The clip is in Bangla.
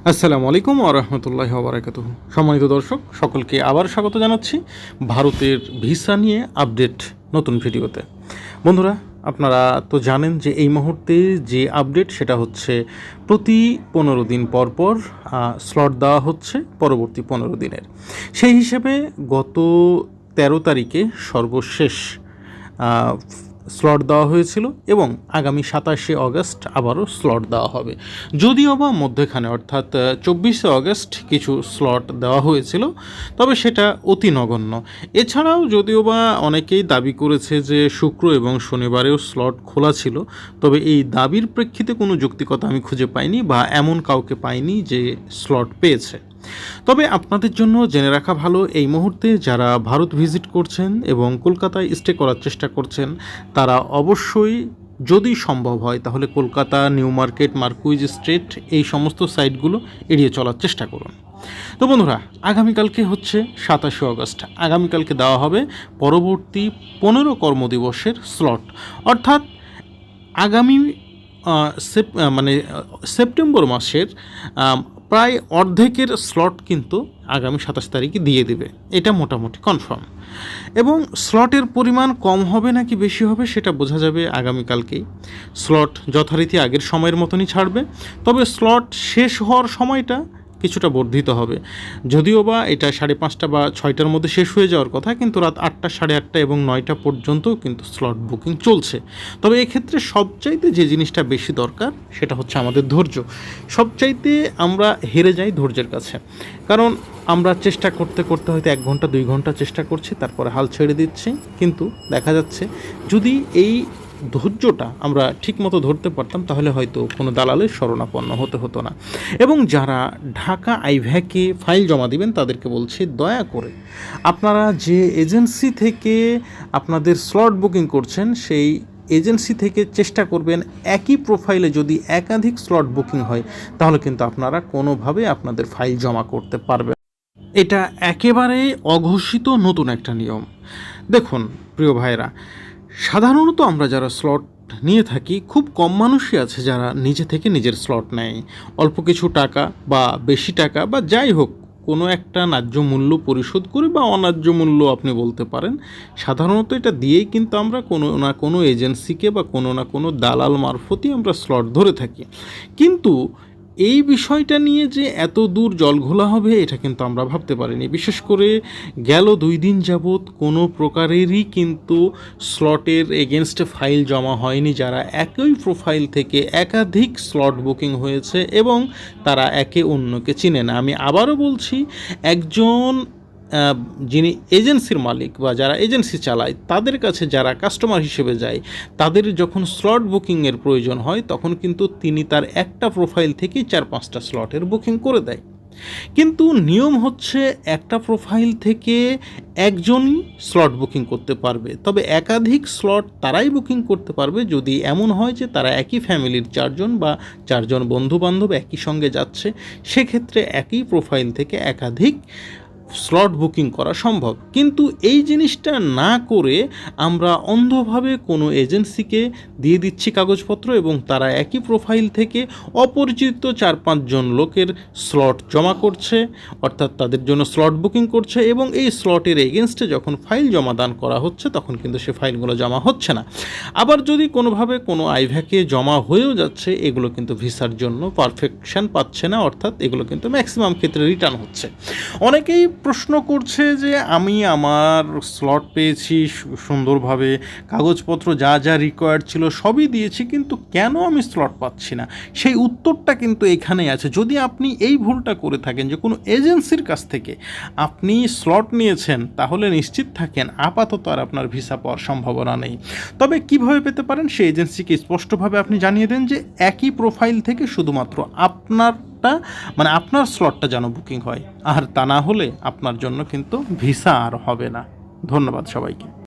আসসালামু আলাইকুম ওয়া রাহমাতুল্লাহি ওয়া বারাকাতুহু। সম্মানিত দর্শক সকলকে আবার স্বাগত জানাচ্ছি ভারতের ভিসা নিয়ে আপডেট নতুন ভিডিওতে। বন্ধুরা, আপনারা তো জানেন যে এই মুহূর্তে যে আপডেট সেটা হচ্ছে প্রতি 15 দিন পর পর স্লট দেওয়া হচ্ছে পরবর্তী 15 দিনের। সেই হিসেবে গত 13 তারিখে সর্বশেষ স্লট দেওয়া হয়েছিল এবং আগামী 27শে অগস্ট আবারও স্লট দেওয়া হবে। যদিও বা মধ্যেখানে অর্থাৎ 24শে অগস্ট কিছু স্লট দেওয়া হয়েছিল, তবে সেটা অতি নগণ্য। এছাড়াও যদিও বা অনেকেই দাবি করেছে যে শুক্র এবং শনিবারেও স্লট খোলা ছিল, তবে এই দাবির প্রেক্ষিতে কোনো যৌক্তিকতা আমি খুঁজে পাইনি বা এমন কাউকে পাইনি যে স্লট পেয়েছে। তবে আপনাদের জন্য জেনে রাখা ভালো, এই মুহূর্তে যারা ভারত ভিজিট করছেন এবং কলকাতায় স্টে করার চেষ্টা করছেন তারা অবশ্যই যদি সম্ভব হয় তাহলে Kolkata, new market, Marquis street এই সমস্ত সাইটগুলো এড়িয়ে চলার চেষ্টা করুন। তো বন্ধুরা, আগামীকালকে হচ্ছে 27শে অগস্ট। আগামীকালকে দেওয়া হবে পরবর্তী 15 কর্মদিবসের স্লট, অর্থাৎ আগামী সেপ্টেম্বর মাসের প্রায় অর্ধেকের স্লট কিন্তু আগামী 27 তারিখে দিয়ে দেবে, এটা মোটামুটি কনফার্ম। এবং স্লটের পরিমাণ কম হবে নাকি বেশি হবে সেটা বোঝা যাবে আগামীকালকেই। স্লট যথারীতি আগের সময়ের মতনই ছাড়বে, তবে স্লট শেষ হওয়ার সময়টা কিছুটা বর্ধিত হবে। যদিও বা এটা 5:30 বা 6টার মধ্যে শেষ হয়ে যাওয়ার কথা, কিন্তু রাত 8টা, 8:30 এবং 9টা পর্যন্তও কিন্তু স্লট বুকিং চলছে। তবে এক্ষেত্রে সবচাইতে যে জিনিসটা বেশি দরকার সেটা হচ্ছে আমাদের ধৈর্য। সবচাইতে আমরা হেরে যাই ধৈর্যের কাছে, কারণ আমরা চেষ্টা করতে করতে হয়তো 1 ঘন্টা 2 ঘন্টা চেষ্টা করছি, তারপরে হাল ছেড়ে দিচ্ছি। কিন্তু দেখা যাচ্ছে যদি এই ধৈর্যটা আমরা ঠিকমতো ধরতে পারতাম তাহলে হয়তো কোনো দালালের শরণাপন্ন হতে হতো না। এবং যারা ঢাকা আইভ্যাকে ফাইল জমা দিবেন তাদেরকে বলছি, দয়া করে আপনারা যে এজেন্সি থেকে আপনাদের স্লট বুকিং করছেন সেই এজেন্সি থেকে চেষ্টা করবেন একই প্রোফাইলে যদি একাধিক স্লট বুকিং হয় তাহলে কিন্তু আপনারা কোনোভাবে আপনাদের ফাইল জমা করতে পারবেন। এটা একেবারে অঘোষিত নতুন একটা নিয়ম। দেখুন প্রিয় ভাইরা, সাধারণত আমরা যারা স্লট নিয়ে থাকি খুব কম মানুষই আছে যারা নিজে থেকে নিজের স্লট নেয়। অল্প কিছু টাকা বা বেশি টাকা বা যাই হোক কোনো একটা ন্যায্য মূল্য পরিশোধ করে বা অন্যায্য মূল্য আপনি বলতে পারেন, সাধারণত এটা দিয়েই কিন্তু আমরা কোনো না কোনো এজেন্সিকে বা কোনো না কোনো দালাল মারফতই আমরা স্লট ধরে থাকি। কিন্তু এই বিষয়টা নিয়ে যে এত দূর জলঘোলা হবে এটা কিন্তু আমরা ভাবতে পারিনি। বিশেষ করে গেল 2 দিন যাবৎ কোনো প্রকারেরই কিন্তু স্লটের এগেনস্টে ফাইল জমা হয়নি, যারা একই প্রোফাইল থেকে একাধিক স্লট বুকিং হয়েছে এবং তারা একে অন্যকে চিনে না। আমি আবারও বলছি, একজন যিনি এজেন্সির মালিক বা যারা এজেন্সি চালায় তাদের কাছে যারা কাস্টমার হিসেবে যায়, তাদের যখন স্লট বুকিংয়ের প্রয়োজন হয় তখন কিন্তু তিনি তার একটা প্রোফাইল থেকেই 4-5টা স্লটের বুকিং করে দেয়। কিন্তু নিয়ম হচ্ছে একটা প্রোফাইল থেকে একজনই স্লট বুকিং করতে পারবে, তবে একাধিক স্লট তারাই বুকিং করতে পারবে যদি এমন হয় যে তারা একই ফ্যামিলির 4 জন বা 4 জন বন্ধুবান্ধব একই সঙ্গে যাচ্ছে। সেক্ষেত্রে একই প্রোফাইল থেকে একাধিক স্লট বুকিং করা সম্ভব। কিন্তু এই জিনিসটা না করে আমরা অন্ধভাবে কোনো এজেন্সিকে দিয়ে দিচ্ছি কাগজপত্র এবং তারা একই প্রোফাইল থেকে অপরিচিত 4-5 জন লোকের স্লট জমা করছে, অর্থাৎ তাদের জন্য স্লট বুকিং করছে এবং এই স্লটের এগেনস্টে যখন ফাইল জমা দান করা হচ্ছে তখন কিন্তু সে ফাইলগুলো জমা হচ্ছে না। আবার যদি কোনোভাবে কোনো আইভ্যাকে জমা হয়েও যাচ্ছে, এগুলো কিন্তু ভিসার জন্য পারফেকশন পাচ্ছে না, অর্থাৎ এগুলো কিন্তু ম্যাক্সিমাম ক্ষেত্রে রিটার্ন হচ্ছে। অনেকেই প্রশ্ন করছে যে আমি আমার স্লট পেয়েছি সুন্দরভাবে, কাগজপত্র যা যা রিকোয়ার্ড ছিল সবই দিয়েছি, কিন্তু কেন আমি স্লট পাচ্ছি না? সেই উত্তরটা কিন্তু এখানেই আছে। যদি আপনি এই ভুলটা করে থাকেন যে কোনো এজেন্সির কাছ থেকে আপনি স্লট নিয়েছেন, তাহলে নিশ্চিত থাকেন আপাতত আর আপনার ভিসা পাওয়ার সম্ভাবনা নেই। তবে কিভাবে পেতে পারেন সেই এজেন্সিকে স্পষ্টভাবে আপনি জানিয়ে দেন যে একই প্রোফাইল থেকে শুধুমাত্র আপনার স্লটটা যেন বুকিং হয়, আর তা না হলে আপনার জন্য কিন্তু ভিসা আর হবে না। ধন্যবাদ সবাইকে।